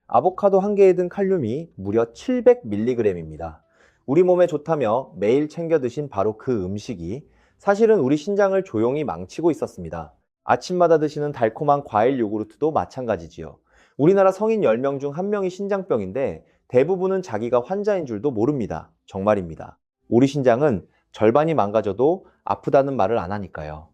아보카도 한 개에 든 칼륨이 무려 700mg입니다. 우리 몸에 좋다며 매일 챙겨 드신 바로 그 음식이 사실은 우리 신장을 조용히 망치고 있었습니다. 아침마다 드시는 달콤한 과일 요구르트도 마찬가지지요. 우리나라 성인 10명 중 1명이 신장병인데 대부분은 자기가 환자인 줄도 모릅니다. 정말입니다. 우리 신장은 절반이 망가져도 아프다는 말을 안 하니까요.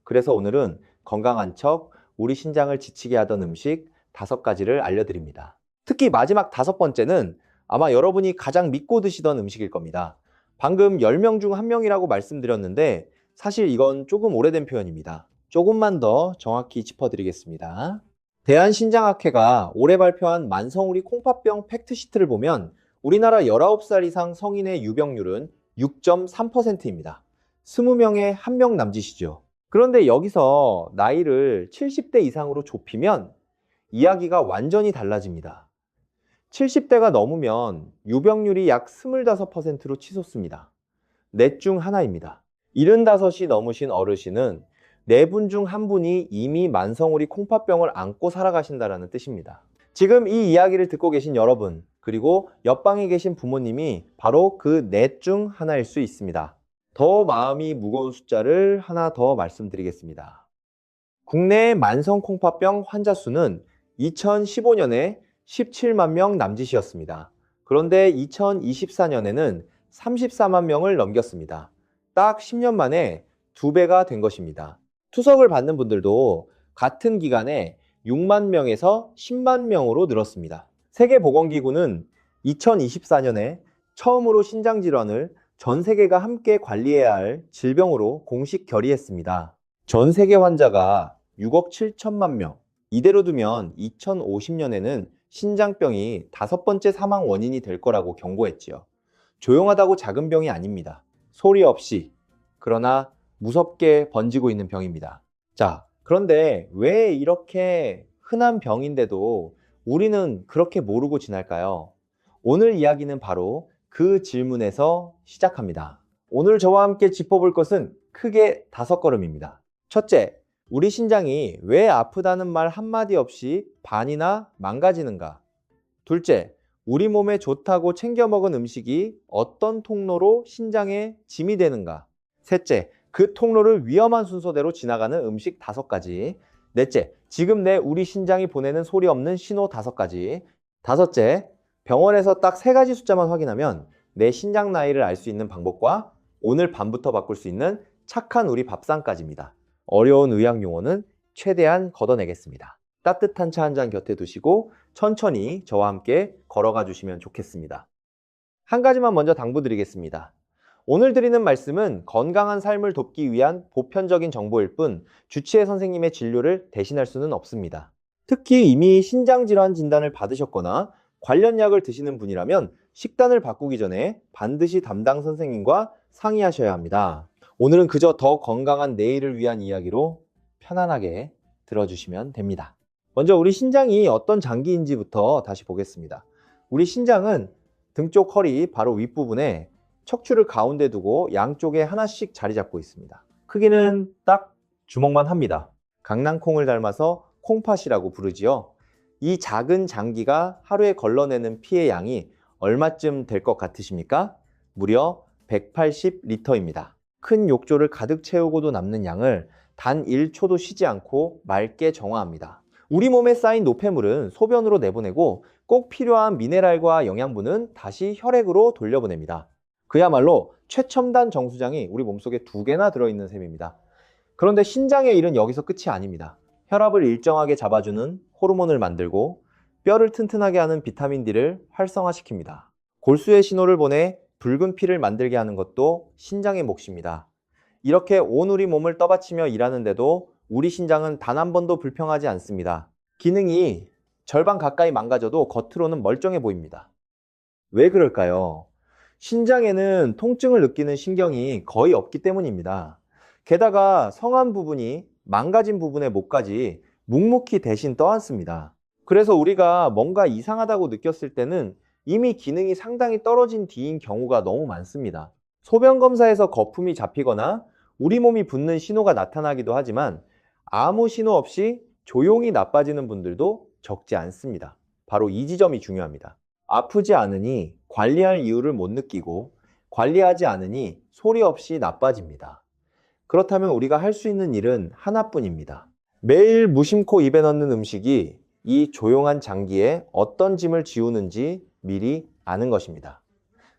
그래서 오늘은 건강한 척 우리 신장을 지치게 하던 음식 5가지를 알려드립니다. 특히 마지막 5번째는 아마 여러분이 가장 믿고 드시던 음식일 겁니다. 방금 10명 중 1명이라고 말씀드렸는데 사실 이건 조금 오래된 표현입니다. 조금만 더 정확히 짚어드리겠습니다. 대한신장학회가 올해 발표한 만성우리 콩팥병 팩트시트를 보면 우리나라 19살 이상 성인의 유병률은 6.3%입니다. 20명에 1명 남짓이죠. 그런데 여기서 나이를 70대 이상으로 좁히면 이야기가 완전히 달라집니다. 70대가 넘으면 유병률이 약 25%로 치솟습니다. 넷 중 하나입니다. 75이 넘으신 어르신은 4분 중 1분이 이미 만성우리 콩팥병을 안고 살아가신다는 뜻입니다. 지금 이 이야기를 듣고 계신 여러분, 그리고 옆방에 계신 부모님이 바로 그 넷 중 하나일 수 있습니다. 더 마음이 무거운 숫자를 하나 더 말씀드리겠습니다. 국내 만성 콩팥병 환자 수는 2015년에 17만 명 남짓이었습니다. 그런데 2024년에는 34만 명을 넘겼습니다. 딱 10년 만에 2배가 된 것입니다. 투석을 받는 분들도 같은 기간에 6만 명에서 10만 명으로 늘었습니다. 세계보건기구는 2024년에 처음으로 신장질환을 전 세계가 함께 관리해야 할 질병으로 공식 결의했습니다. 전 세계 환자가 6억 7천만 명. 이대로 두면 2050년에는 신장병이 5번째 사망 원인이 될 거라고 경고했지요. 조용하다고 작은 병이 아닙니다. 소리 없이, 그러나 무섭게 번지고 있는 병입니다. 자, 그런데 왜 이렇게 흔한 병인데도 우리는 그렇게 모르고 지낼까요? 오늘 이야기는 바로 그 질문에서 시작합니다. 오늘 저와 함께 짚어볼 것은 크게 5걸음입니다. 첫째, 우리 신장이 왜 아프다는 말 한마디 없이 반이나 망가지는가? 둘째, 우리 몸에 좋다고 챙겨 먹은 음식이 어떤 통로로 신장에 짐이 되는가? 셋째, 그 통로를 위험한 순서대로 지나가는 음식 5가지. 넷째, 지금 우리 신장이 보내는 소리 없는 신호 5가지. 다섯째, 병원에서 딱 3가지 숫자만 확인하면 내 신장 나이를 알 수 있는 방법과 오늘 밤부터 바꿀 수 있는 착한 우리 밥상까지입니다. 어려운 의학 용어는 최대한 걷어내겠습니다. 따뜻한 차 한 잔 곁에 두시고 천천히 저와 함께 걸어가 주시면 좋겠습니다. 한 가지만 먼저 당부드리겠습니다. 오늘 드리는 말씀은 건강한 삶을 돕기 위한 보편적인 정보일 뿐 주치의 선생님의 진료를 대신할 수는 없습니다. 특히 이미 신장질환 진단을 받으셨거나 관련 약을 드시는 분이라면 식단을 바꾸기 전에 반드시 담당 선생님과 상의하셔야 합니다. 오늘은 그저 더 건강한 내일을 위한 이야기로 편안하게 들어주시면 됩니다. 먼저 우리 신장이 어떤 장기인지부터 다시 보겠습니다. 우리 신장은 등 쪽 허리 바로 윗부분에 척추를 가운데 두고 양쪽에 하나씩 자리 잡고 있습니다. 크기는 딱 주먹만 합니다. 강낭콩을 닮아서 콩팥이라고 부르지요. 이 작은 장기가 하루에 걸러내는 피의 양이 얼마쯤 될 것 같으십니까? 무려 180리터입니다. 큰 욕조를 가득 채우고도 남는 양을 단 1초도 쉬지 않고 맑게 정화합니다. 우리 몸에 쌓인 노폐물은 소변으로 내보내고 꼭 필요한 미네랄과 영양분은 다시 혈액으로 돌려보냅니다. 그야말로 최첨단 정수장이 우리 몸속에 2개나 들어있는 셈입니다. 그런데 신장의 일은 여기서 끝이 아닙니다. 혈압을 일정하게 잡아주는 호르몬을 만들고 뼈를 튼튼하게 하는 비타민 D를 활성화시킵니다. 골수의 신호를 보내 붉은 피를 만들게 하는 것도 신장의 몫입니다. 이렇게 온 우리 몸을 떠받치며 일하는데도 우리 신장은 단 한 번도 불평하지 않습니다. 기능이 절반 가까이 망가져도 겉으로는 멀쩡해 보입니다. 왜 그럴까요? 신장에는 통증을 느끼는 신경이 거의 없기 때문입니다. 게다가 성한 부분이 망가진 부분의 목까지 묵묵히 대신 떠안습니다. 그래서 우리가 뭔가 이상하다고 느꼈을 때는 이미 기능이 상당히 떨어진 뒤인 경우가 너무 많습니다. 소변 검사에서 거품이 잡히거나 우리 몸이 붓는 신호가 나타나기도 하지만 아무 신호 없이 조용히 나빠지는 분들도 적지 않습니다. 바로 이 지점이 중요합니다. 아프지 않으니 관리할 이유를 못 느끼고 관리하지 않으니 소리 없이 나빠집니다. 그렇다면 우리가 할 수 있는 일은 하나뿐입니다. 매일 무심코 입에 넣는 음식이 이 조용한 장기에 어떤 짐을 지우는지 미리 아는 것입니다.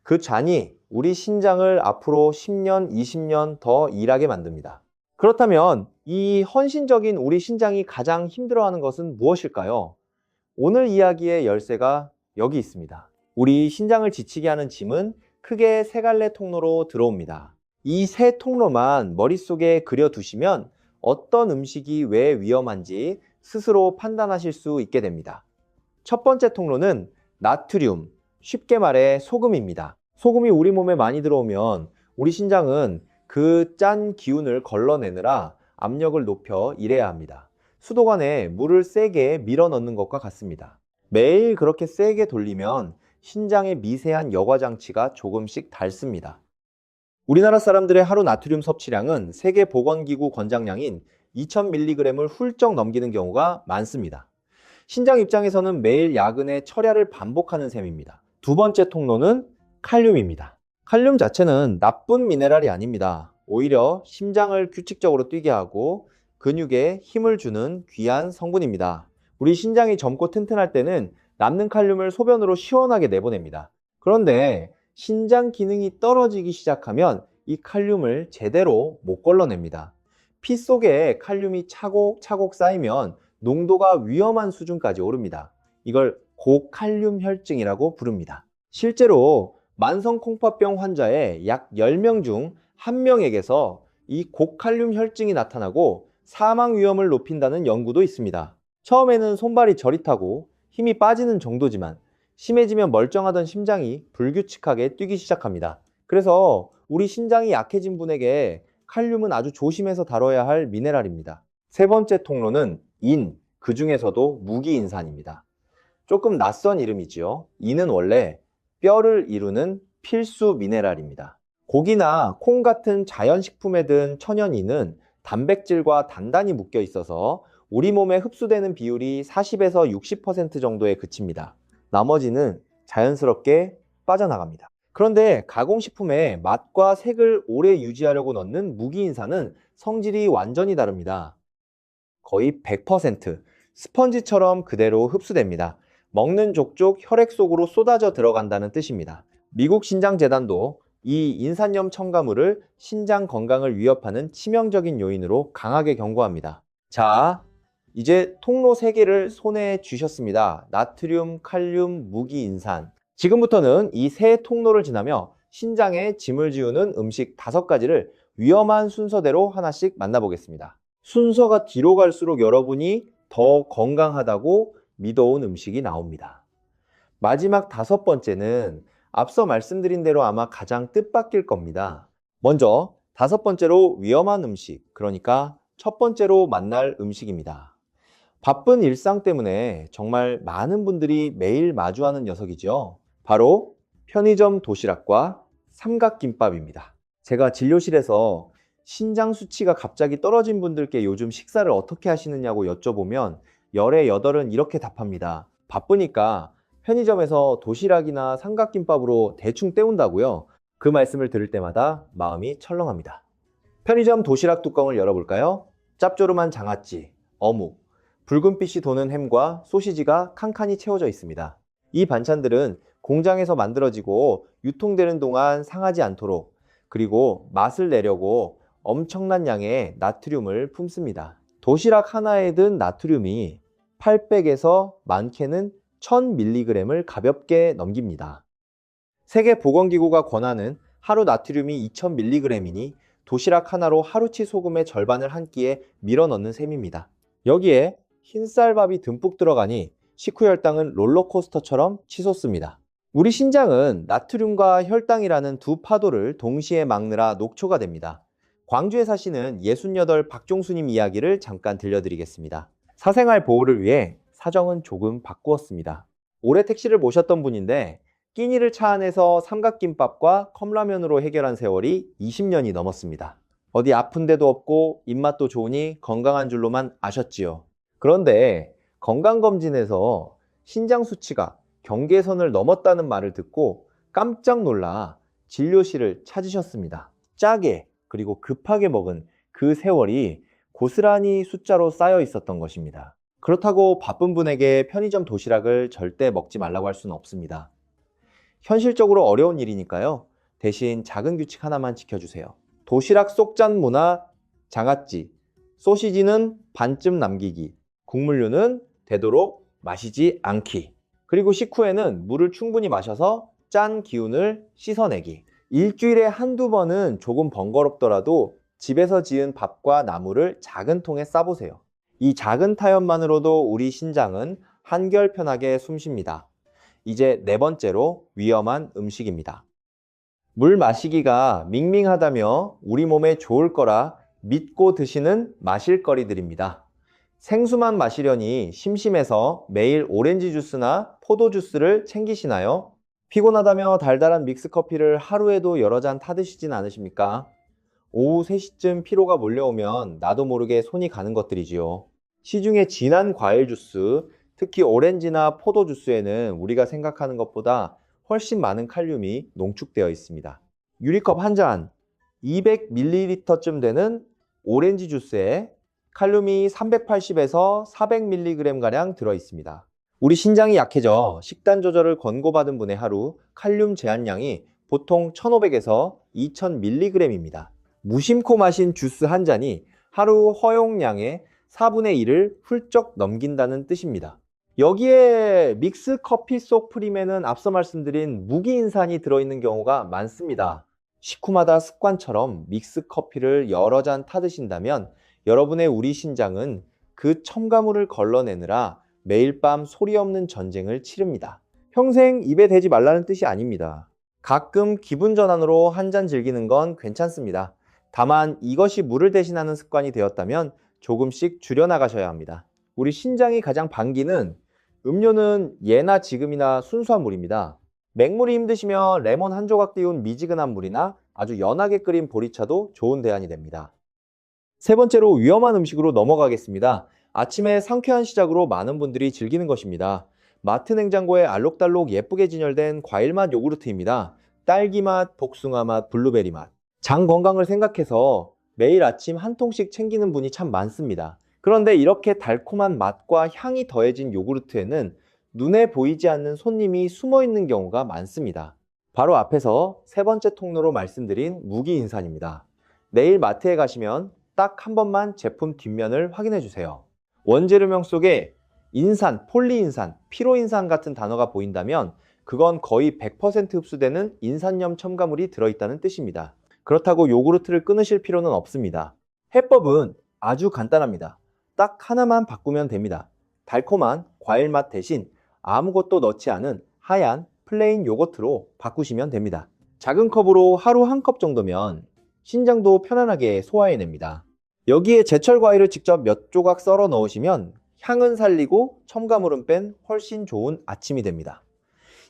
그 잔이 우리 신장을 앞으로 10년, 20년 더 일하게 만듭니다. 그렇다면 이 헌신적인 우리 신장이 가장 힘들어하는 것은 무엇일까요? 오늘 이야기의 열쇠가 여기 있습니다. 우리 신장을 지치게 하는 짐은 크게 세 갈래 통로로 들어옵니다. 이 세 통로만 머릿속에 그려두시면 어떤 음식이 왜 위험한지 스스로 판단하실 수 있게 됩니다. 첫 번째 통로는 나트륨, 쉽게 말해 소금입니다. 소금이 우리 몸에 많이 들어오면 우리 신장은 그 짠 기운을 걸러내느라 압력을 높여 일해야 합니다. 수도관에 물을 세게 밀어 넣는 것과 같습니다. 매일 그렇게 세게 돌리면 신장의 미세한 여과 장치가 조금씩 닳습니다. 우리나라 사람들의 하루 나트륨 섭취량은 세계보건기구 권장량인 2000mg을 훌쩍 넘기는 경우가 많습니다. 신장 입장에서는 매일 야근에 철야를 반복하는 셈입니다. 두 번째 통로는 칼륨입니다. 칼륨 자체는 나쁜 미네랄이 아닙니다. 오히려 심장을 규칙적으로 뛰게 하고 근육에 힘을 주는 귀한 성분입니다. 우리 신장이 젊고 튼튼할 때는 남는 칼륨을 소변으로 시원하게 내보냅니다. 그런데 신장 기능이 떨어지기 시작하면 이 칼륨을 제대로 못 걸러냅니다. 피 속에 칼륨이 차곡차곡 쌓이면 농도가 위험한 수준까지 오릅니다. 이걸 고칼륨 혈증이라고 부릅니다. 실제로 만성 콩팥병 환자의 약 10명 중 1명에게서 이 고칼륨 혈증이 나타나고 사망 위험을 높인다는 연구도 있습니다. 처음에는 손발이 저릿하고 힘이 빠지는 정도지만 심해지면 멀쩡하던 심장이 불규칙하게 뛰기 시작합니다. 그래서 우리 신장이 약해진 분에게 칼륨은 아주 조심해서 다뤄야 할 미네랄입니다. 세 번째 통로는 인, 그 중에서도 무기인산입니다. 조금 낯선 이름이지요. 인은 원래 뼈를 이루는 필수 미네랄입니다. 고기나 콩 같은 자연식품에 든 천연인은 단백질과 단단히 묶여 있어서 우리 몸에 흡수되는 비율이 40에서 60% 정도에 그칩니다. 나머지는 자연스럽게 빠져나갑니다. 그런데 가공식품에 맛과 색을 오래 유지하려고 넣는 무기인산은 성질이 완전히 다릅니다. 거의 100% 스펀지처럼 그대로 흡수됩니다. 먹는 족족 혈액 속으로 쏟아져 들어간다는 뜻입니다. 미국 신장재단도 이 인산염 첨가물을 신장 건강을 위협하는 치명적인 요인으로 강하게 경고합니다. 자, 이제 통로 3개를 손에 쥐셨습니다. 나트륨, 칼륨, 무기인산. 지금부터는 이 세 통로를 지나며 신장에 짐을 지우는 음식 5가지를 위험한 순서대로 하나씩 만나보겠습니다. 순서가 뒤로 갈수록 여러분이 더 건강하다고 믿어온 음식이 나옵니다. 마지막 5번째는 앞서 말씀드린 대로 아마 가장 뜻밖일 겁니다. 먼저 5번째로 위험한 음식, 그러니까 첫 번째로 만날 음식입니다. 바쁜 일상 때문에 정말 많은 분들이 매일 마주하는 녀석이죠. 바로 편의점 도시락과 삼각김밥입니다. 제가 진료실에서 신장 수치가 갑자기 떨어진 분들께 요즘 식사를 어떻게 하시느냐고 여쭤보면 열의 8은 이렇게 답합니다. 바쁘니까 편의점에서 도시락이나 삼각김밥으로 대충 때운다고요. 그 말씀을 들을 때마다 마음이 철렁합니다. 편의점 도시락 뚜껑을 열어볼까요? 짭조름한 장아찌, 어묵, 붉은빛이 도는 햄과 소시지가 칸칸이 채워져 있습니다. 이 반찬들은 공장에서 만들어지고 유통되는 동안 상하지 않도록, 그리고 맛을 내려고 엄청난 양의 나트륨을 품습니다. 도시락 하나에 든 나트륨이 800에서 많게는 1000mg을 가볍게 넘깁니다. 세계보건기구가 권하는 하루 나트륨이 2000mg이니 도시락 하나로 하루치 소금의 절반을 한 끼에 밀어 넣는 셈입니다. 여기에 흰쌀밥이 듬뿍 들어가니 식후 혈당은 롤러코스터처럼 치솟습니다. 우리 신장은 나트륨과 혈당이라는 두 파도를 동시에 막느라 녹초가 됩니다. 광주에 사시는 68 박종수님 이야기를 잠깐 들려드리겠습니다. 사생활 보호를 위해 사정은 조금 바꾸었습니다. 오래 택시를 모셨던 분인데 끼니를 차 안에서 삼각김밥과 컵라면으로 해결한 세월이 20년이 넘었습니다. 어디 아픈 데도 없고 입맛도 좋으니 건강한 줄로만 아셨지요. 그런데 건강검진에서 신장 수치가 경계선을 넘었다는 말을 듣고 깜짝 놀라 진료실을 찾으셨습니다. 짜게 그리고 급하게 먹은 그 세월이 고스란히 숫자로 쌓여 있었던 것입니다. 그렇다고 바쁜 분에게 편의점 도시락을 절대 먹지 말라고 할 수는 없습니다. 현실적으로 어려운 일이니까요. 대신 작은 규칙 하나만 지켜주세요. 도시락 속잔 문화 장았지, 소시지는 반쯤 남기기, 국물류는 되도록 마시지 않기, 그리고 식후에는 물을 충분히 마셔서 짠 기운을 씻어내기. 일주일에 한두 번은 조금 번거롭더라도 집에서 지은 밥과 나물을 작은 통에 싸보세요. 이 작은 타협만으로도 우리 신장은 한결 편하게 숨쉽니다. 이제 네 번째로 위험한 음식입니다. 물 마시기가 밍밍하다며 우리 몸에 좋을 거라 믿고 드시는 마실거리들입니다. 생수만 마시려니 심심해서 매일 오렌지 주스나 포도 주스를 챙기시나요? 피곤하다며 달달한 믹스커피를 하루에도 여러 잔 타드시진 않으십니까? 오후 3시쯤 피로가 몰려오면 나도 모르게 손이 가는 것들이지요. 시중에 진한 과일 주스, 특히 오렌지나 포도 주스에는 우리가 생각하는 것보다 훨씬 많은 칼륨이 농축되어 있습니다. 유리컵 한 잔, 200ml쯤 되는 오렌지 주스에 칼륨이 380에서 400mg가량 들어 있습니다. 우리 신장이 약해져 식단 조절을 권고받은 분의 하루 칼륨 제한량이 보통 1500에서 2000mg입니다. 무심코 마신 주스 한 잔이 하루 허용량의 4분의 1을 훌쩍 넘긴다는 뜻입니다. 여기에 믹스 커피 속 프림에는 앞서 말씀드린 무기인산이 들어있는 경우가 많습니다. 식후마다 습관처럼 믹스 커피를 여러 잔 타드신다면 여러분의 우리 신장은 그 첨가물을 걸러내느라 매일 밤 소리 없는 전쟁을 치릅니다. 평생 입에 대지 말라는 뜻이 아닙니다. 가끔 기분 전환으로 한 잔 즐기는 건 괜찮습니다. 다만 이것이 물을 대신하는 습관이 되었다면 조금씩 줄여나가셔야 합니다. 우리 신장이 가장 반기는 음료는 예나 지금이나 순수한 물입니다. 맹물이 힘드시면 레몬 한 조각 띄운 미지근한 물이나 아주 연하게 끓인 보리차도 좋은 대안이 됩니다. 세 번째로 위험한 음식으로 넘어가겠습니다. 아침에 상쾌한 시작으로 많은 분들이 즐기는 것입니다. 마트 냉장고에 알록달록 예쁘게 진열된 과일맛 요구르트입니다. 딸기맛, 복숭아맛, 블루베리 맛. 장 건강을 생각해서 매일 아침 한 통씩 챙기는 분이 참 많습니다. 그런데 이렇게 달콤한 맛과 향이 더해진 요구르트에는 눈에 보이지 않는 손님이 숨어 있는 경우가 많습니다. 바로 앞에서 세 번째 통로로 말씀드린 무기인산입니다. 내일 마트에 가시면 딱 한 번만 제품 뒷면을 확인해 주세요. 원재료명 속에 인산, 폴리인산, 피로인산 같은 단어가 보인다면 그건 거의 100% 흡수되는 인산염 첨가물이 들어있다는 뜻입니다. 그렇다고 요구르트를 끊으실 필요는 없습니다. 해법은 아주 간단합니다. 딱 하나만 바꾸면 됩니다. 달콤한 과일 맛 대신 아무것도 넣지 않은 하얀 플레인 요거트로 바꾸시면 됩니다. 작은 컵으로 하루 한 컵 정도면 신장도 편안하게 소화해냅니다. 여기에 제철 과일을 직접 몇 조각 썰어 넣으시면 향은 살리고 첨가물은 뺀 훨씬 좋은 아침이 됩니다.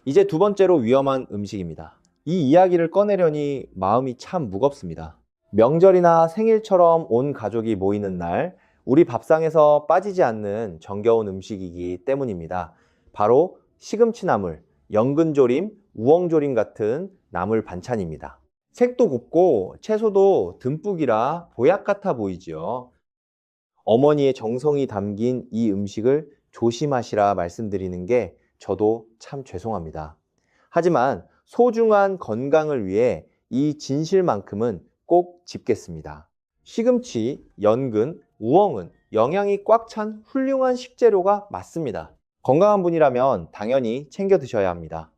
이제 두 번째로 위험한 음식입니다. 이 이야기를 꺼내려니 마음이 참 무겁습니다. 명절이나 생일처럼 온 가족이 모이는 날 우리 밥상에서 빠지지 않는 정겨운 음식이기 때문입니다. 바로 시금치나물, 연근조림, 우엉조림 같은 나물 반찬입니다. 색도 곱고 채소도 듬뿍이라 보약 같아 보이죠. 어머니의 정성이 담긴 이 음식을 조심하시라 말씀드리는 게 저도 참 죄송합니다. 하지만 소중한 건강을 위해 이 진실만큼은 꼭 짚겠습니다. 시금치, 연근, 우엉은 영양이 꽉 찬 훌륭한 식재료가 맞습니다. 건강한 분이라면 당연히 챙겨 드셔야 합니다.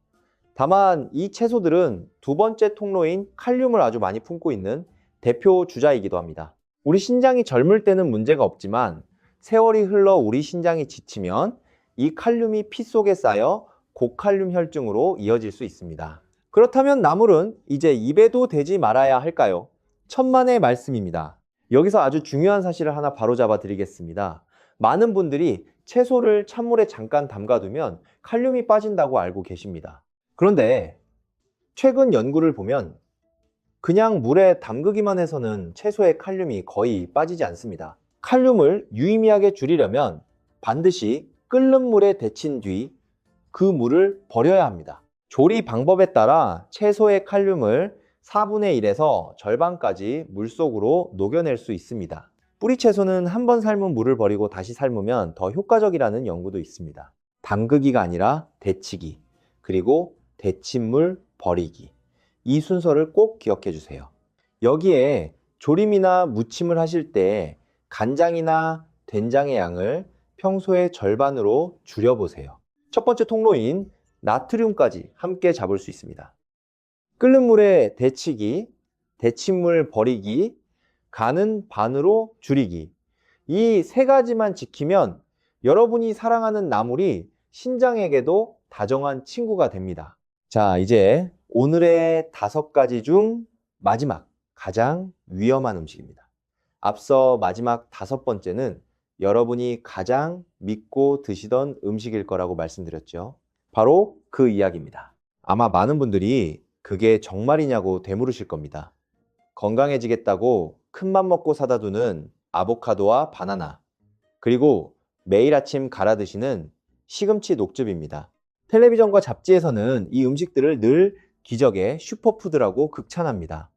다만 이 채소들은 두 번째 통로인 칼륨을 아주 많이 품고 있는 대표 주자이기도 합니다. 우리 신장이 젊을 때는 문제가 없지만 세월이 흘러 우리 신장이 지치면 이 칼륨이 피 속에 쌓여 고칼륨 혈증으로 이어질 수 있습니다. 그렇다면 나물은 이제 입에도 대지 말아야 할까요? 천만의 말씀입니다. 여기서 아주 중요한 사실을 하나 바로잡아 드리겠습니다. 많은 분들이 채소를 찬물에 잠깐 담가두면 칼륨이 빠진다고 알고 계십니다. 그런데 최근 연구를 보면 그냥 물에 담그기만 해서는 채소의 칼륨이 거의 빠지지 않습니다. 칼륨을 유의미하게 줄이려면 반드시 끓는 물에 데친 뒤 그 물을 버려야 합니다. 조리 방법에 따라 채소의 칼륨을 4분의 1에서 절반까지 물속으로 녹여낼 수 있습니다. 뿌리 채소는 한 번 삶은 물을 버리고 다시 삶으면 더 효과적이라는 연구도 있습니다. 담그기가 아니라 데치기, 그리고 데친물 버리기. 이 순서를 꼭 기억해 주세요. 여기에 조림이나 무침을 하실 때 간장이나 된장의 양을 평소의 절반으로 줄여보세요. 첫 번째 통로인 나트륨까지 함께 잡을 수 있습니다. 끓는 물에 데치기, 데친물 버리기, 간은 반으로 줄이기. 이 세 가지만 지키면 여러분이 사랑하는 나물이 신장에게도 다정한 친구가 됩니다. 자, 이제 오늘의 5가지 중 마지막, 가장 위험한 음식입니다. 앞서 마지막 5번째는 여러분이 가장 믿고 드시던 음식일 거라고 말씀드렸죠. 바로 그 이야기입니다. 아마 많은 분들이 그게 정말이냐고 되물으실 겁니다. 건강해지겠다고 큰맘 먹고 사다 두는 아보카도와 바나나, 그리고 매일 아침 갈아 드시는 시금치 녹즙입니다. 텔레비전과 잡지에서는 이 음식들을 늘 기적의 슈퍼푸드라고 극찬합니다.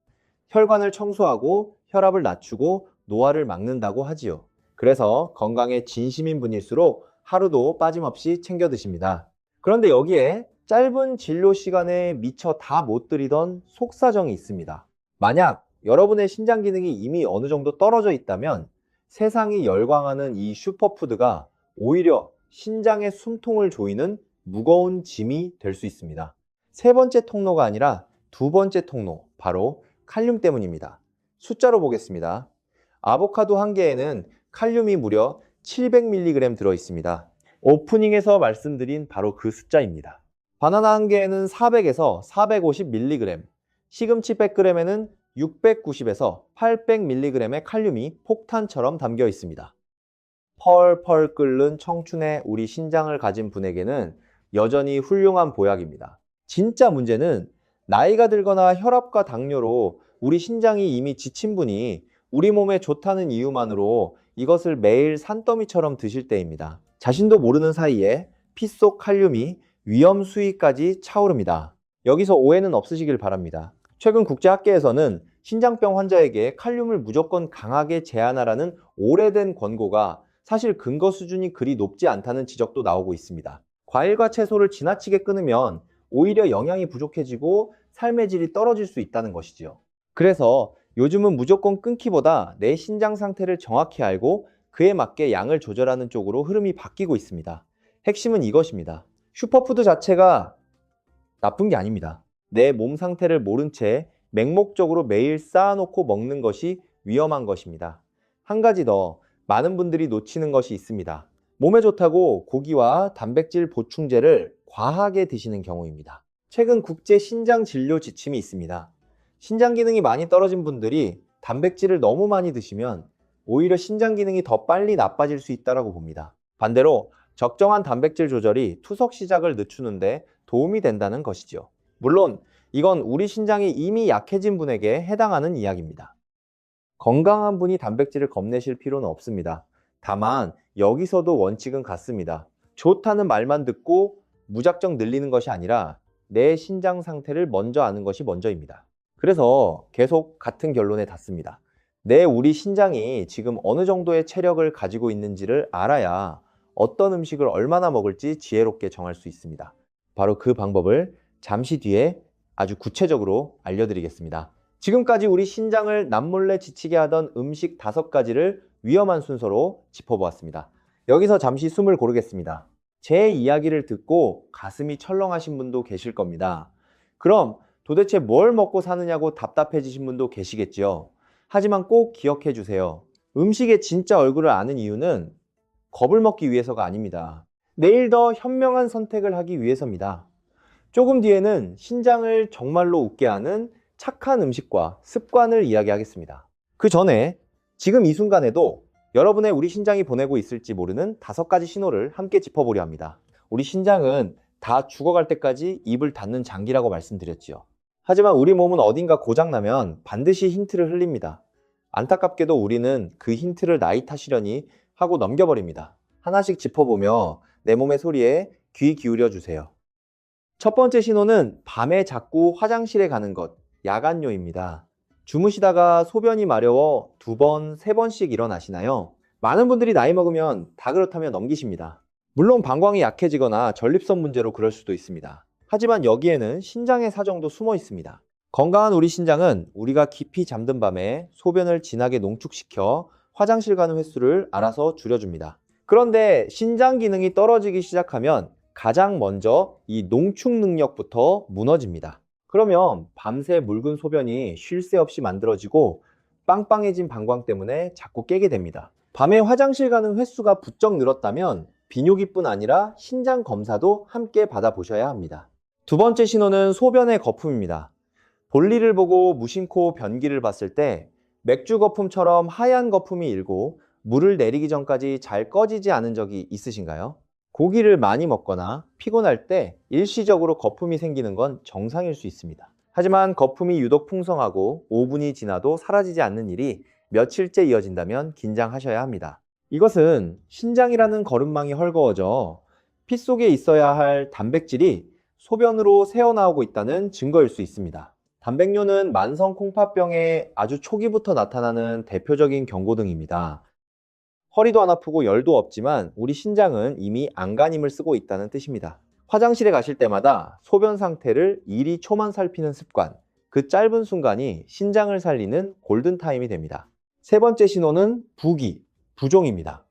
혈관을 청소하고 혈압을 낮추고 노화를 막는다고 하지요. 그래서 건강에 진심인 분일수록 하루도 빠짐없이 챙겨 드십니다. 그런데 여기에 짧은 진료 시간에 미처 다 못 드리던 속사정이 있습니다. 만약 여러분의 신장 기능이 이미 어느 정도 떨어져 있다면 세상이 열광하는 이 슈퍼푸드가 오히려 신장의 숨통을 조이는 무거운 짐이 될 수 있습니다. 세 번째 통로가 아니라 두 번째 통로, 바로 칼륨 때문입니다. 숫자로 보겠습니다. 아보카도 한 개에는 칼륨이 무려 700mg 들어있습니다. 오프닝에서 말씀드린 바로 그 숫자입니다. 바나나 한 개에는 400에서 450mg, 시금치 100g에는 690에서 800mg의 칼륨이 폭탄처럼 담겨 있습니다. 펄펄 끓는 청춘의 우리 신장을 가진 분에게는 여전히 훌륭한 보약입니다. 진짜 문제는 나이가 들거나 혈압과 당뇨로 우리 신장이 이미 지친 분이 우리 몸에 좋다는 이유만으로 이것을 매일 산더미처럼 드실 때입니다. 자신도 모르는 사이에 피 속 칼륨이 위험 수위까지 차오릅니다. 여기서 오해는 없으시길 바랍니다. 최근 국제학계에서는 신장병 환자에게 칼륨을 무조건 강하게 제한하라는 오래된 권고가 사실 근거 수준이 그리 높지 않다는 지적도 나오고 있습니다. 과일과 채소를 지나치게 끊으면 오히려 영양이 부족해지고 삶의 질이 떨어질 수 있다는 것이지요. 그래서 요즘은 무조건 끊기보다 내 신장 상태를 정확히 알고 그에 맞게 양을 조절하는 쪽으로 흐름이 바뀌고 있습니다. 핵심은 이것입니다. 슈퍼푸드 자체가 나쁜 게 아닙니다. 내 몸 상태를 모른 채 맹목적으로 매일 쌓아놓고 먹는 것이 위험한 것입니다. 한 가지 더, 많은 분들이 놓치는 것이 있습니다. 몸에 좋다고 고기와 단백질 보충제를 과하게 드시는 경우입니다. 최근 국제 신장 진료 지침이 있습니다. 신장 기능이 많이 떨어진 분들이 단백질을 너무 많이 드시면 오히려 신장 기능이 더 빨리 나빠질 수 있다고 봅니다. 반대로 적정한 단백질 조절이 투석 시작을 늦추는데 도움이 된다는 것이죠. 물론 이건 우리 신장이 이미 약해진 분에게 해당하는 이야기입니다. 건강한 분이 단백질을 겁내실 필요는 없습니다. 다만 여기서도 원칙은 같습니다. 좋다는 말만 듣고 무작정 늘리는 것이 아니라 내 신장 상태를 먼저 아는 것이 먼저입니다. 그래서 계속 같은 결론에 닿습니다. 우리 신장이 지금 어느 정도의 체력을 가지고 있는지를 알아야 어떤 음식을 얼마나 먹을지 지혜롭게 정할 수 있습니다. 바로 그 방법을 잠시 뒤에 아주 구체적으로 알려드리겠습니다. 지금까지 우리 신장을 남몰래 지치게 하던 음식 5가지를 위험한 순서로 짚어보았습니다. 여기서 잠시 숨을 고르겠습니다. 제 이야기를 듣고 가슴이 철렁하신 분도 계실 겁니다. 그럼 도대체 뭘 먹고 사느냐고 답답해지신 분도 계시겠지요. 하지만 꼭 기억해 주세요. 음식의 진짜 얼굴을 아는 이유는 겁을 먹기 위해서가 아닙니다. 내일 더 현명한 선택을 하기 위해서입니다. 조금 뒤에는 신장을 정말로 웃게 하는 착한 음식과 습관을 이야기하겠습니다. 그 전에 지금 이 순간에도 여러분의 우리 신장이 보내고 있을지 모르는 5가지 신호를 함께 짚어보려 합니다. 우리 신장은 다 죽어갈 때까지 입을 닫는 장기라고 말씀드렸지요. 하지만 우리 몸은 어딘가 고장나면 반드시 힌트를 흘립니다. 안타깝게도 우리는 그 힌트를 나이 탓이려니 하고 넘겨버립니다. 하나씩 짚어보며 내 몸의 소리에 귀 기울여 주세요. 첫 번째 신호는 밤에 자꾸 화장실에 가는 것, 야간요입니다. 주무시다가 소변이 마려워 2번, 3번씩 일어나시나요? 많은 분들이 나이 먹으면 다 그렇다며 넘기십니다. 물론 방광이 약해지거나 전립선 문제로 그럴 수도 있습니다. 하지만 여기에는 신장의 사정도 숨어 있습니다. 건강한 우리 신장은 우리가 깊이 잠든 밤에 소변을 진하게 농축시켜 화장실 가는 횟수를 알아서 줄여줍니다. 그런데 신장 기능이 떨어지기 시작하면 가장 먼저 이 농축 능력부터 무너집니다. 그러면 밤새 묽은 소변이 쉴 새 없이 만들어지고 빵빵해진 방광 때문에 자꾸 깨게 됩니다. 밤에 화장실 가는 횟수가 부쩍 늘었다면 비뇨기뿐 아니라 신장 검사도 함께 받아보셔야 합니다. 두 번째 신호는 소변의 거품입니다. 볼일을 보고 무심코 변기를 봤을 때 맥주 거품처럼 하얀 거품이 일고 물을 내리기 전까지 잘 꺼지지 않은 적이 있으신가요? 고기를 많이 먹거나 피곤할 때 일시적으로 거품이 생기는 건 정상일 수 있습니다. 하지만 거품이 유독 풍성하고 5분이 지나도 사라지지 않는 일이 며칠째 이어진다면 긴장하셔야 합니다. 이것은 신장이라는 거름망이 헐거워져 피 속에 있어야 할 단백질이 소변으로 새어나오고 있다는 증거일 수 있습니다. 단백뇨는 만성 콩팥병의 아주 초기부터 나타나는 대표적인 경고등입니다. 허리도 안 아프고 열도 없지만 우리 신장은 이미 안간힘을 쓰고 있다는 뜻입니다. 화장실에 가실 때마다 소변 상태를 1이 초만 살피는 습관, 그 짧은 순간이 신장을 살리는 골든타임이 됩니다. 세 번째 신호는 부기, 부종입니다.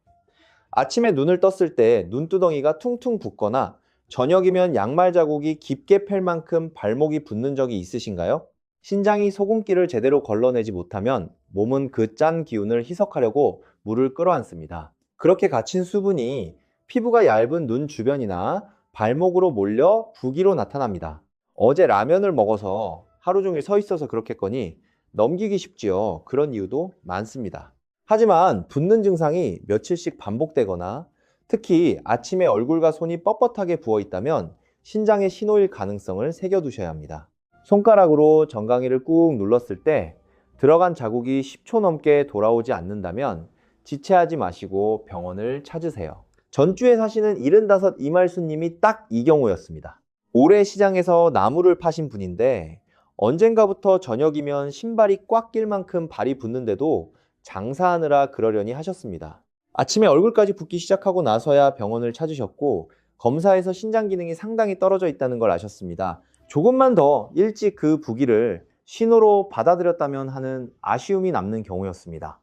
아침에 눈을 떴을 때 눈두덩이가 퉁퉁 붓거나 저녁이면 양말 자국이 깊게 펼 만큼 발목이 붓는 적이 있으신가요? 신장이 소금기를 제대로 걸러내지 못하면 몸은 그 짠 기운을 희석하려고 물을 끌어안습니다. 그렇게 갇힌 수분이 피부가 얇은 눈 주변이나 발목으로 몰려 부기로 나타납니다. 어제 라면을 먹어서 하루 종일 서 있어서 그렇겠거니 넘기기 쉽지요. 그런 이유도 많습니다. 하지만 붓는 증상이 며칠씩 반복되거나 특히 아침에 얼굴과 손이 뻣뻣하게 부어 있다면 신장의 신호일 가능성을 새겨두셔야 합니다. 손가락으로 정강이를 꾹 눌렀을 때 들어간 자국이 10초 넘게 돌아오지 않는다면 지체하지 마시고 병원을 찾으세요. 전주에 사시는 75 이말수님이 딱 이 경우였습니다. 올해 시장에서 나무를 파신 분인데 언젠가부터 저녁이면 신발이 꽉 낄 만큼 발이 붓는데도 장사하느라 그러려니 하셨습니다. 아침에 얼굴까지 붓기 시작하고 나서야 병원을 찾으셨고 검사에서 신장 기능이 상당히 떨어져 있다는 걸 아셨습니다. 조금만 더 일찍 그 부기를 신호로 받아들였다면 하는 아쉬움이 남는 경우였습니다.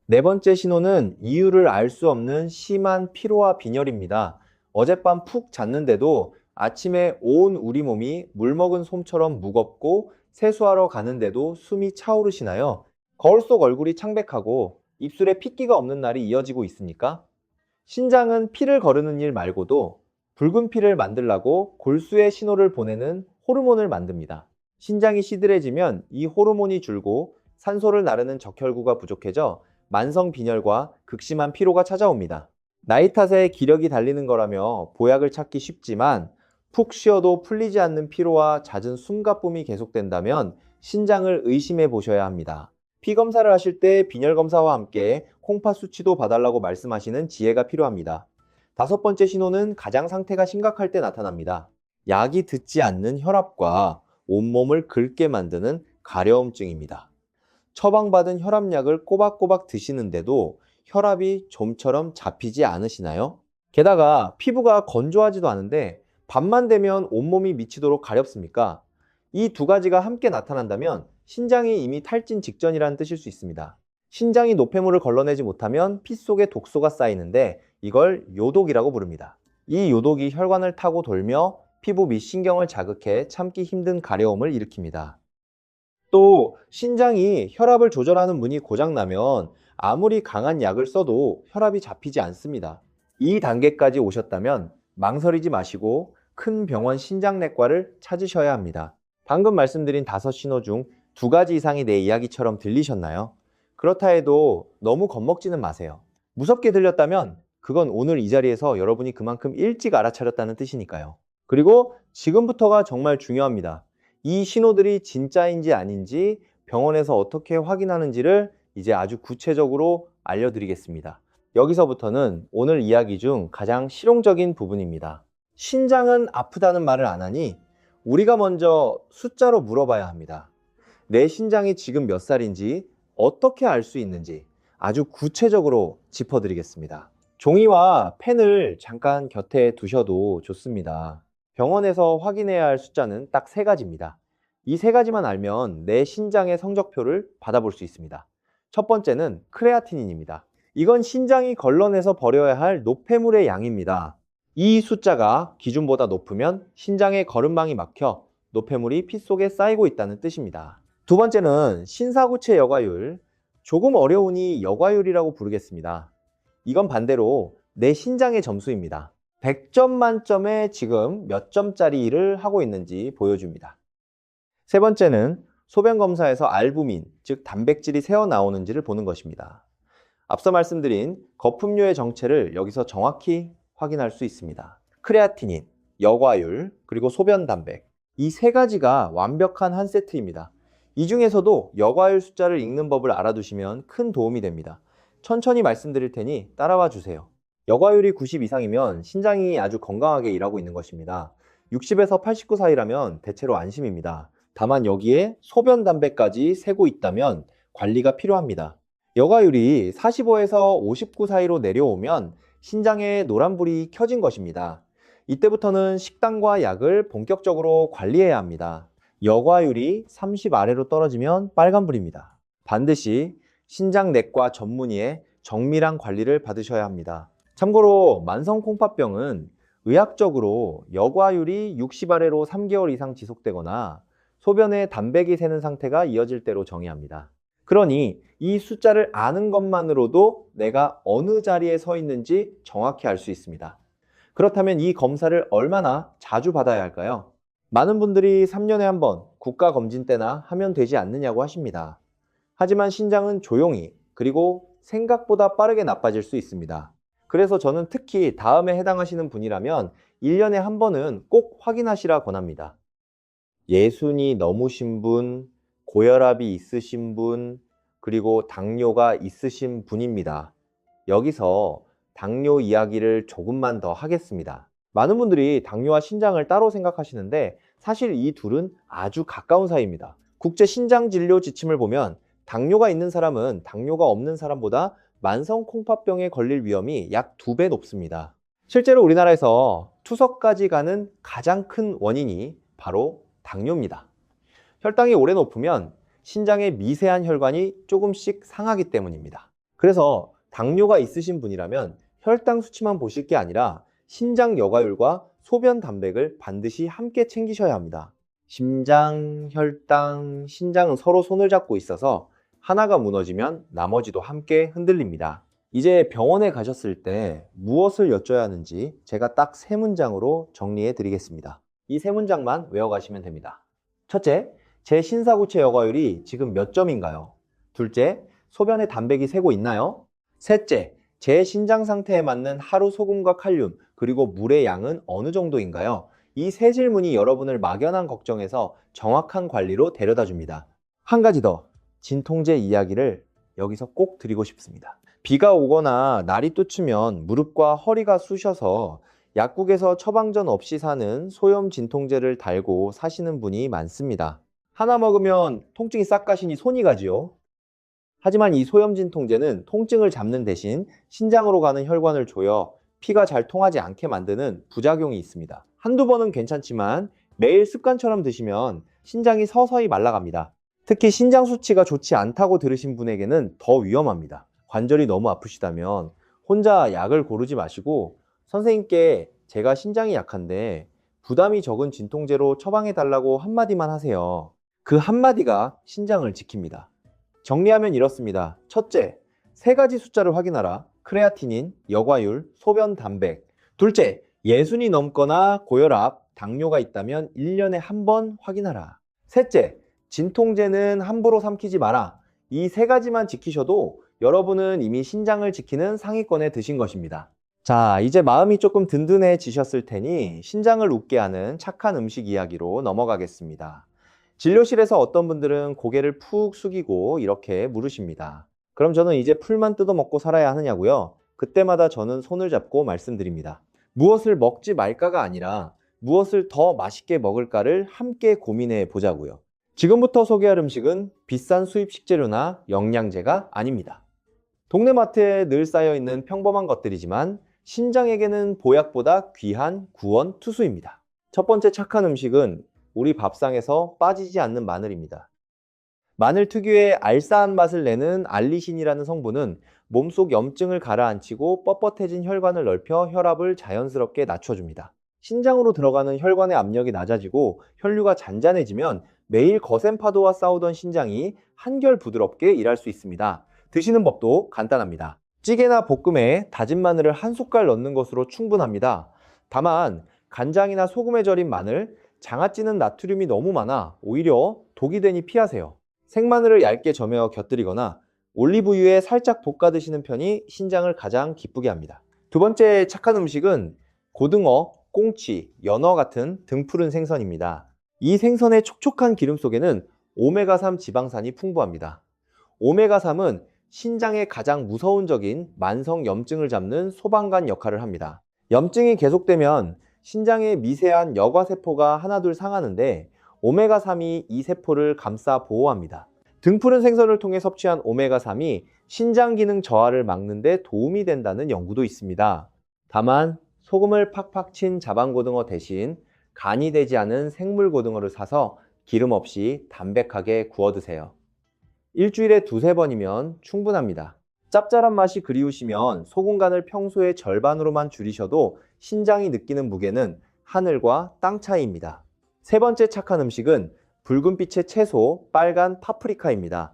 네 번째 신호는 이유를 알 수 없는 심한 피로와 빈혈입니다. 어젯밤 푹 잤는데도 아침에 온 우리 몸이 물 먹은 솜처럼 무겁고 세수하러 가는데도 숨이 차오르시나요? 거울 속 얼굴이 창백하고 입술에 핏기가 없는 날이 이어지고 있습니까? 신장은 피를 거르는 일 말고도 붉은 피를 만들라고 골수에 신호를 보내는 호르몬을 만듭니다. 신장이 시들해지면 이 호르몬이 줄고 산소를 나르는 적혈구가 부족해져 만성 빈혈과 극심한 피로가 찾아옵니다. 나이 탓에 기력이 달리는 거라며 보약을 찾기 쉽지만 푹 쉬어도 풀리지 않는 피로와 잦은 숨가쁨이 계속된다면 신장을 의심해 보셔야 합니다. 피 검사를 하실 때 빈혈 검사와 함께 콩팥 수치도 봐달라고 말씀하시는 지혜가 필요합니다. 다섯 번째 신호는 가장 상태가 심각할 때 나타납니다. 약이 듣지 않는 혈압과 온몸을 긁게 만드는 가려움증입니다. 처방받은 혈압약을 꼬박꼬박 드시는데도 혈압이 좀처럼 잡히지 않으시나요? 게다가 피부가 건조하지도 않은데 밤만 되면 온몸이 미치도록 가렵습니까? 이 두 가지가 함께 나타난다면 신장이 이미 탈진 직전이라는 뜻일 수 있습니다. 신장이 노폐물을 걸러내지 못하면 피 속에 독소가 쌓이는데 이걸 요독이라고 부릅니다. 이 요독이 혈관을 타고 돌며 피부 및 신경을 자극해 참기 힘든 가려움을 일으킵니다. 또 신장이 혈압을 조절하는 문이 고장나면 아무리 강한 약을 써도 혈압이 잡히지 않습니다. 이 단계까지 오셨다면 망설이지 마시고 큰 병원 신장내과를 찾으셔야 합니다. 방금 말씀드린 5신호 중 2가지 이상이 내 이야기처럼 들리셨나요? 그렇다 해도 너무 겁먹지는 마세요. 무섭게 들렸다면 그건 오늘 이 자리에서 여러분이 그만큼 일찍 알아차렸다는 뜻이니까요. 그리고 지금부터가 정말 중요합니다. 이 신호들이 진짜인지 아닌지 병원에서 어떻게 확인하는지를 이제 아주 구체적으로 알려드리겠습니다. 여기서부터는 오늘 이야기 중 가장 실용적인 부분입니다. 신장은 아프다는 말을 안 하니 우리가 먼저 숫자로 물어봐야 합니다. 내 신장이 지금 몇 살인지 어떻게 알 수 있는지 아주 구체적으로 짚어드리겠습니다. 종이와 펜을 잠깐 곁에 두셔도 좋습니다. 병원에서 확인해야 할 숫자는 딱 3가지입니다. 이 3가지만 알면 내 신장의 성적표를 받아볼 수 있습니다. 첫 번째는 크레아티닌입니다. 이건 신장이 걸러내서 버려야 할 노폐물의 양입니다. 이 숫자가 기준보다 높으면 신장의 거름망이 막혀 노폐물이 피 속에 쌓이고 있다는 뜻입니다. 두 번째는 신사구체 여과율, 조금 어려우니 여과율이라고 부르겠습니다. 이건 반대로 내 신장의 점수입니다. 100점 만점에 지금 몇 점짜리 일을 하고 있는지 보여줍니다. 세 번째는 소변 검사에서 알부민, 즉 단백질이 새어나오는지를 보는 것입니다. 앞서 말씀드린 거품류의 정체를 여기서 정확히 확인할 수 있습니다. 크레아티닌, 여과율, 그리고 소변 단백, 이 3가지가 완벽한 한 세트입니다. 이 중에서도 여과율 숫자를 읽는 법을 알아두시면 큰 도움이 됩니다. 천천히 말씀드릴 테니 따라와 주세요. 여과율이 90 이상이면 신장이 아주 건강하게 일하고 있는 것입니다. 60에서 89 사이라면 대체로 안심입니다. 다만 여기에 소변 단백까지 세고 있다면 관리가 필요합니다. 여과율이 45에서 59 사이로 내려오면 신장에 노란불이 켜진 것입니다. 이때부터는 식단과 약을 본격적으로 관리해야 합니다. 여과율이 30 아래로 떨어지면 빨간불입니다. 반드시 신장내과 전문의의 정밀한 관리를 받으셔야 합니다. 참고로 만성콩팥병은 의학적으로 여과율이 60 아래로 3개월 이상 지속되거나 소변에 단백이 새는 상태가 이어질 때로 정의합니다. 그러니 이 숫자를 아는 것만으로도 내가 어느 자리에 서 있는지 정확히 알 수 있습니다. 그렇다면 이 검사를 얼마나 자주 받아야 할까요? 많은 분들이 3년에 한 번 국가검진 때나 하면 되지 않느냐고 하십니다. 하지만 신장은 조용히 그리고 생각보다 빠르게 나빠질 수 있습니다. 그래서 저는 특히 다음에 해당하시는 분이라면 1년에 한 번은 꼭 확인하시라 권합니다. 예순이 넘으신 분, 고혈압이 있으신 분, 그리고 당뇨가 있으신 분입니다. 여기서 당뇨 이야기를 조금만 더 하겠습니다. 많은 분들이 당뇨와 신장을 따로 생각하시는데 사실 이 둘은 아주 가까운 사이입니다. 국제신장진료 지침을 보면 당뇨가 있는 사람은 당뇨가 없는 사람보다 만성콩팥병에 걸릴 위험이 약 2배 높습니다. 실제로 우리나라에서 투석까지 가는 가장 큰 원인이 바로 당뇨입니다. 혈당이 오래 높으면 신장의 미세한 혈관이 조금씩 상하기 때문입니다. 그래서 당뇨가 있으신 분이라면 혈당 수치만 보실 게 아니라 신장 여과율과 소변 단백을 반드시 함께 챙기셔야 합니다. 심장, 혈당, 신장은 서로 손을 잡고 있어서 하나가 무너지면 나머지도 함께 흔들립니다. 이제 병원에 가셨을 때 무엇을 여쭤야 하는지 제가 딱 3문장으로 정리해 드리겠습니다. 이 3문장만 외워가시면 됩니다. 첫째, 제 신사구체 여과율이 지금 몇 점인가요? 둘째, 소변에 단백이 새고 있나요? 셋째, 제 신장 상태에 맞는 하루 소금과 칼륨 그리고 물의 양은 어느 정도인가요? 이 3질문이 여러분을 막연한 걱정에서 정확한 관리로 데려다 줍니다. 한 가지 더, 진통제 이야기를 여기서 꼭 드리고 싶습니다. 비가 오거나 날이 또 추면 무릎과 허리가 쑤셔서 약국에서 처방전 없이 사는 소염 진통제를 달고 사시는 분이 많습니다. 하나 먹으면 통증이 싹 가시니 손이 가지요. 하지만 이 소염 진통제는 통증을 잡는 대신 신장으로 가는 혈관을 조여 피가 잘 통하지 않게 만드는 부작용이 있습니다. 한두 번은 괜찮지만 매일 습관처럼 드시면 신장이 서서히 말라갑니다. 특히 신장 수치가 좋지 않다고 들으신 분에게는 더 위험합니다. 관절이 너무 아프시다면 혼자 약을 고르지 마시고 선생님께 제가 신장이 약한데 부담이 적은 진통제로 처방해 달라고 한마디만 하세요. 그 한마디가 신장을 지킵니다. 정리하면 이렇습니다. 첫째, 3가지 숫자를 확인하라. 크레아티닌, 여과율, 소변 단백. 둘째, 예순이 넘거나 고혈압, 당뇨가 있다면 1년에 한 번 확인하라. 셋째, 진통제는 함부로 삼키지 마라. 이 3가지만 지키셔도 여러분은 이미 신장을 지키는 상위권에 드신 것입니다. 자, 이제 마음이 조금 든든해지셨을 테니 신장을 웃게 하는 착한 음식 이야기로 넘어가겠습니다. 진료실에서 어떤 분들은 고개를 푹 숙이고 이렇게 물으십니다. 그럼 저는 이제 풀만 뜯어먹고 살아야 하느냐고요? 그때마다 저는 손을 잡고 말씀드립니다. 무엇을 먹지 말까가 아니라 무엇을 더 맛있게 먹을까를 함께 고민해 보자고요. 지금부터 소개할 음식은 비싼 수입 식재료나 영양제가 아닙니다. 동네 마트에 늘 쌓여 있는 평범한 것들이지만 신장에게는 보약보다 귀한 구원 투수입니다. 첫 번째 착한 음식은 우리 밥상에서 빠지지 않는 마늘입니다. 마늘 특유의 알싸한 맛을 내는 알리신이라는 성분은 몸속 염증을 가라앉히고 뻣뻣해진 혈관을 넓혀 혈압을 자연스럽게 낮춰줍니다. 신장으로 들어가는 혈관의 압력이 낮아지고 혈류가 잔잔해지면 매일 거센 파도와 싸우던 신장이 한결 부드럽게 일할 수 있습니다. 드시는 법도 간단합니다. 찌개나 볶음에 다진 마늘을 한 숟갈 넣는 것으로 충분합니다. 다만 간장이나 소금에 절인 마늘, 장아찌는 나트륨이 너무 많아 오히려 독이 되니 피하세요. 생마늘을 얇게 저며 곁들이거나 올리브유에 살짝 볶아 드시는 편이 신장을 가장 기쁘게 합니다. 두 번째 착한 음식은 고등어, 꽁치, 연어 같은 등푸른 생선입니다. 이 생선의 촉촉한 기름 속에는 오메가3 지방산이 풍부합니다. 오메가3은 신장의 가장 무서운 적인 만성 염증을 잡는 소방관 역할을 합니다. 염증이 계속되면 신장의 미세한 여과세포가 하나둘 상하는데 오메가3이 이 세포를 감싸 보호합니다. 등푸른 생선을 통해 섭취한 오메가3이 신장 기능 저하를 막는 데 도움이 된다는 연구도 있습니다. 다만 소금을 팍팍 친 자반고등어 대신 간이 되지 않은 생물고등어를 사서 기름 없이 담백하게 구워 드세요. 일주일에 두세 번이면 충분합니다. 짭짤한 맛이 그리우시면 소금 간을 평소의 절반으로만 줄이셔도 신장이 느끼는 무게는 하늘과 땅 차이입니다. 세 번째 착한 음식은 붉은빛의 채소, 빨간 파프리카입니다.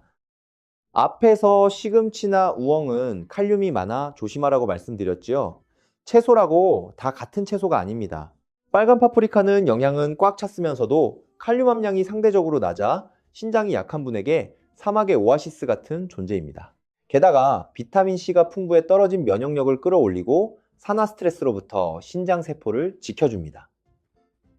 앞에서 시금치나 우엉은 칼륨이 많아 조심하라고 말씀드렸지요. 채소라고 다 같은 채소가 아닙니다. 빨간 파프리카는 영양은 꽉 찼으면서도 칼륨 함량이 상대적으로 낮아 신장이 약한 분에게 사막의 오아시스 같은 존재입니다. 게다가 비타민C가 풍부해 떨어진 면역력을 끌어올리고 산화 스트레스로부터 신장 세포를 지켜줍니다.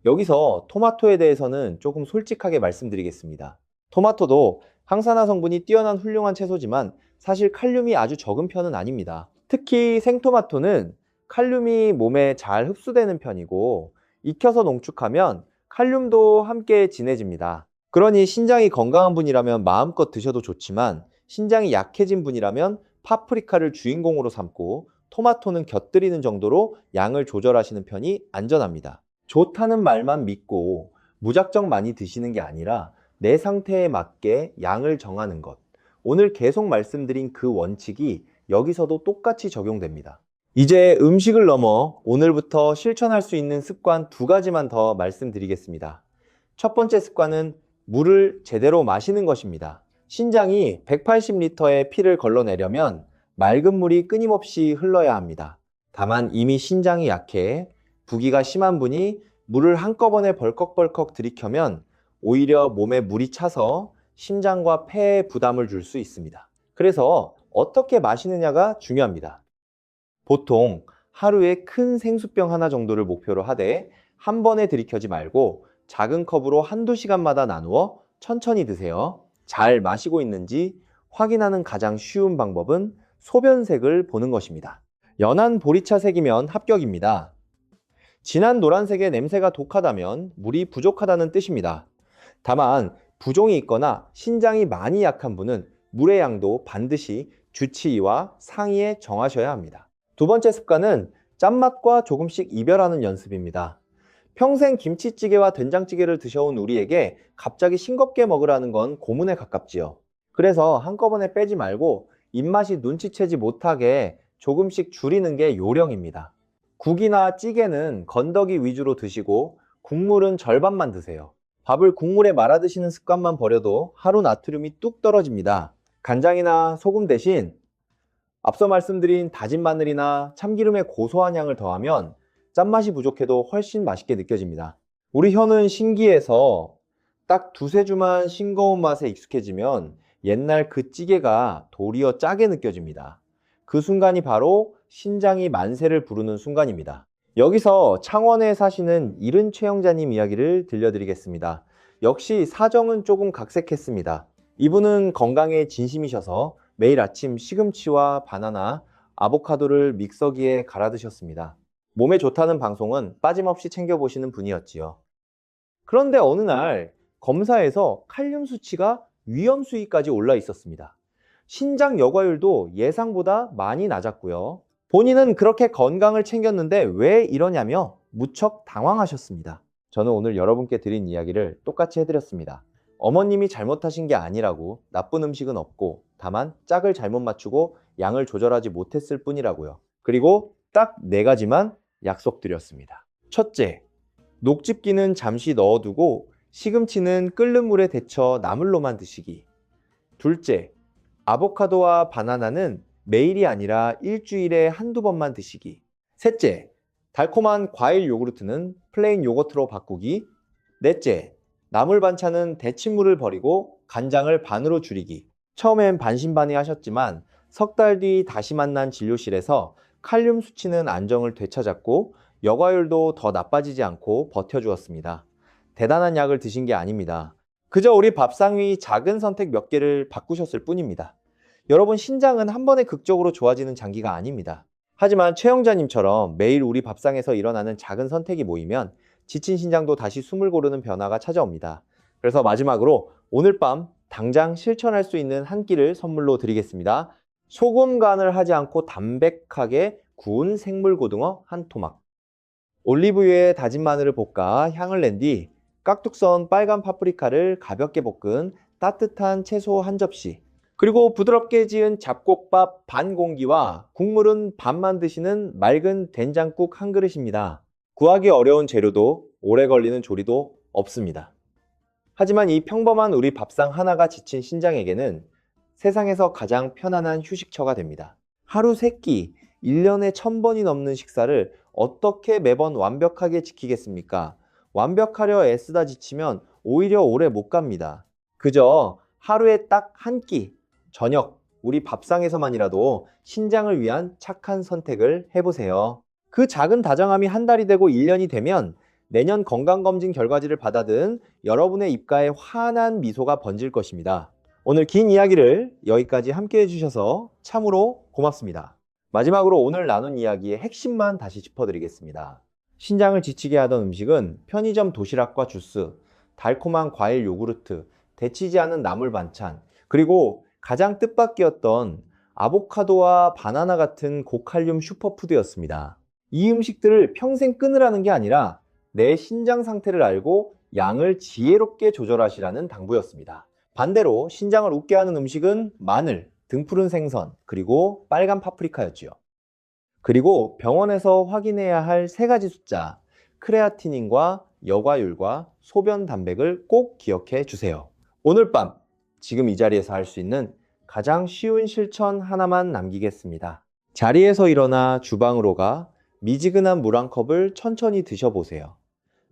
여기서 토마토에 대해서는 조금 솔직하게 말씀드리겠습니다. 토마토도 항산화 성분이 뛰어난 훌륭한 채소지만 사실 칼륨이 아주 적은 편은 아닙니다. 특히 생토마토는 칼륨이 몸에 잘 흡수되는 편이고 익혀서 농축하면 칼륨도 함께 진해집니다. 그러니 신장이 건강한 분이라면 마음껏 드셔도 좋지만 신장이 약해진 분이라면 파프리카를 주인공으로 삼고 토마토는 곁들이는 정도로 양을 조절하시는 편이 안전합니다. 좋다는 말만 믿고 무작정 많이 드시는 게 아니라 내 상태에 맞게 양을 정하는 것. 오늘 계속 말씀드린 그 원칙이 여기서도 똑같이 적용됩니다. 이제 음식을 넘어 오늘부터 실천할 수 있는 습관 두 가지만 더 말씀드리겠습니다. 첫 번째 습관은 물을 제대로 마시는 것입니다. 신장이 180리터의 피를 걸러내려면 맑은 물이 끊임없이 흘러야 합니다. 다만 이미 신장이 약해 부기가 심한 분이 물을 한꺼번에 벌컥벌컥 들이켜면 오히려 몸에 물이 차서 심장과 폐에 부담을 줄 수 있습니다. 그래서 어떻게 마시느냐가 중요합니다. 보통 하루에 큰 생수병 하나 정도를 목표로 하되 한 번에 들이켜지 말고 작은 컵으로 한두 시간마다 나누어 천천히 드세요. 잘 마시고 있는지 확인하는 가장 쉬운 방법은 소변색을 보는 것입니다. 연한 보리차색이면 합격입니다. 진한 노란색의 냄새가 독하다면 물이 부족하다는 뜻입니다. 다만 부종이 있거나 신장이 많이 약한 분은 물의 양도 반드시 주치의와 상의해 정하셔야 합니다. 두 번째 습관은 짠맛과 조금씩 이별하는 연습입니다. 평생 김치찌개와 된장찌개를 드셔온 우리에게 갑자기 싱겁게 먹으라는 건 고문에 가깝지요. 그래서 한꺼번에 빼지 말고 입맛이 눈치채지 못하게 조금씩 줄이는 게 요령입니다. 국이나 찌개는 건더기 위주로 드시고 국물은 절반만 드세요. 밥을 국물에 말아 드시는 습관만 버려도 하루 나트륨이 뚝 떨어집니다. 간장이나 소금 대신 앞서 말씀드린 다진 마늘이나 참기름의 고소한 향을 더하면 짠맛이 부족해도 훨씬 맛있게 느껴집니다. 우리 혀는 신기해서 딱 두세 주만 싱거운 맛에 익숙해지면 옛날 그 찌개가 도리어 짜게 느껴집니다. 그 순간이 바로 신장이 만세를 부르는 순간입니다. 여기서 창원에 사시는 이른 최영자님 이야기를 들려드리겠습니다. 역시 사정은 조금 각색했습니다. 이분은 건강에 진심이셔서 매일 아침 시금치와 바나나, 아보카도를 믹서기에 갈아 드셨습니다. 몸에 좋다는 방송은 빠짐없이 챙겨보시는 분이었지요. 그런데 어느 날 검사에서 칼륨 수치가 위험 수위까지 올라 있었습니다. 신장 여과율도 예상보다 많이 낮았고요. 본인은 그렇게 건강을 챙겼는데 왜 이러냐며 무척 당황하셨습니다. 저는 오늘 여러분께 드린 이야기를 똑같이 해드렸습니다. 어머님이 잘못하신 게 아니라고, 나쁜 음식은 없고 다만 짝을 잘못 맞추고 양을 조절하지 못했을 뿐이라고요. 그리고 딱 4가지만 약속드렸습니다. 첫째, 녹즙기는 잠시 넣어두고 시금치는 끓는 물에 데쳐 나물로만 드시기. 둘째, 아보카도와 바나나는 매일이 아니라 일주일에 한두 번만 드시기. 셋째, 달콤한 과일 요구르트는 플레인 요거트로 바꾸기. 넷째, 나물 반찬은 데친물을 버리고 간장을 반으로 줄이기. 처음엔 반신반의하셨지만 석 달 뒤 다시 만난 진료실에서 칼륨 수치는 안정을 되찾았고 여과율도 더 나빠지지 않고 버텨주었습니다. 대단한 약을 드신 게 아닙니다. 그저 우리 밥상 위 작은 선택 몇 개를 바꾸셨을 뿐입니다. 여러분, 신장은 한 번에 극적으로 좋아지는 장기가 아닙니다. 하지만 최영자님처럼 매일 우리 밥상에서 일어나는 작은 선택이 모이면 지친 신장도 다시 숨을 고르는 변화가 찾아옵니다. 그래서 마지막으로 오늘 밤 당장 실천할 수 있는 한 끼를 선물로 드리겠습니다. 소금 간을 하지 않고 담백하게 구운 생물고등어 한 토막. 올리브유에 다진 마늘을 볶아 향을 낸 뒤 깍둑 썬 빨간 파프리카를 가볍게 볶은 따뜻한 채소 한 접시, 그리고 부드럽게 지은 잡곡밥 반 공기와 국물은 반만 드시는 맑은 된장국 한 그릇입니다. 구하기 어려운 재료도 오래 걸리는 조리도 없습니다. 하지만 이 평범한 우리 밥상 하나가 지친 신장에게는 세상에서 가장 편안한 휴식처가 됩니다. 하루 3끼, 1년에 1000번이 넘는 식사를 어떻게 매번 완벽하게 지키겠습니까? 완벽하려 애쓰다 지치면 오히려 오래 못 갑니다. 그저 하루에 딱 한 끼, 저녁, 우리 밥상에서만이라도 신장을 위한 착한 선택을 해보세요. 그 작은 다정함이 한 달이 되고 1년이 되면 내년 건강검진 결과지를 받아든 여러분의 입가에 환한 미소가 번질 것입니다. 오늘 긴 이야기를 여기까지 함께 해주셔서 참으로 고맙습니다. 마지막으로 오늘 나눈 이야기의 핵심만 다시 짚어드리겠습니다. 신장을 지치게 하던 음식은 편의점 도시락과 주스, 달콤한 과일 요구르트, 데치지 않은 나물 반찬, 그리고 가장 뜻밖이었던 아보카도와 바나나 같은 고칼륨 슈퍼푸드였습니다. 이 음식들을 평생 끊으라는 게 아니라 내 신장 상태를 알고 양을 지혜롭게 조절하시라는 당부였습니다. 반대로 신장을 웃게 하는 음식은 마늘, 등푸른 생선, 그리고 빨간 파프리카였지요. 그리고 병원에서 확인해야 할 3가지 숫자, 크레아티닌과 여과율과 소변 단백을 꼭 기억해 주세요. 오늘 밤 지금 이 자리에서 할 수 있는 가장 쉬운 실천 하나만 남기겠습니다. 자리에서 일어나 주방으로 가 미지근한 물 한 컵을 천천히 드셔보세요.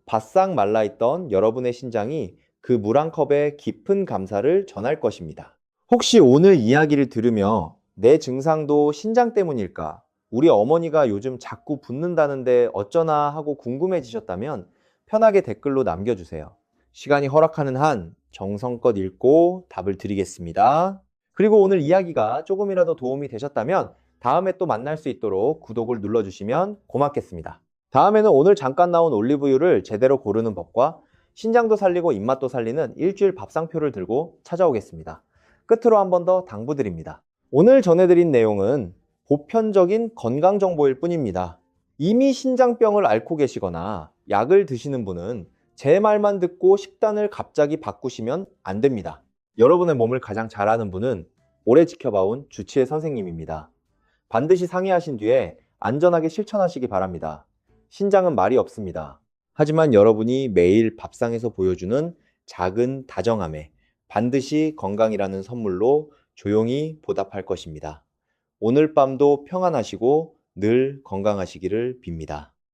바싹 말라있던 여러분의 신장이 그 물 한 컵에 깊은 감사를 전할 것입니다. 혹시 오늘 이야기를 들으며 내 증상도 신장 때문일까? 우리 어머니가 요즘 자꾸 붓는다는데 어쩌나 하고 궁금해지셨다면 편하게 댓글로 남겨주세요. 시간이 허락하는 한 정성껏 읽고 답을 드리겠습니다. 그리고 오늘 이야기가 조금이라도 도움이 되셨다면 다음에 또 만날 수 있도록 구독을 눌러주시면 고맙겠습니다. 다음에는 오늘 잠깐 나온 올리브유를 제대로 고르는 법과 신장도 살리고 입맛도 살리는 일주일 밥상표를 들고 찾아오겠습니다. 끝으로 한 번 더 당부드립니다. 오늘 전해드린 내용은 보편적인 건강 정보일 뿐입니다. 이미 신장병을 앓고 계시거나 약을 드시는 분은 제 말만 듣고 식단을 갑자기 바꾸시면 안 됩니다. 여러분의 몸을 가장 잘 아는 분은 오래 지켜봐온 주치의 선생님입니다. 반드시 상의하신 뒤에 안전하게 실천하시기 바랍니다. 신장은 말이 없습니다. 하지만 여러분이 매일 밥상에서 보여주는 작은 다정함에 반드시 건강이라는 선물로 조용히 보답할 것입니다. 오늘 밤도 평안하시고 늘 건강하시기를 빕니다.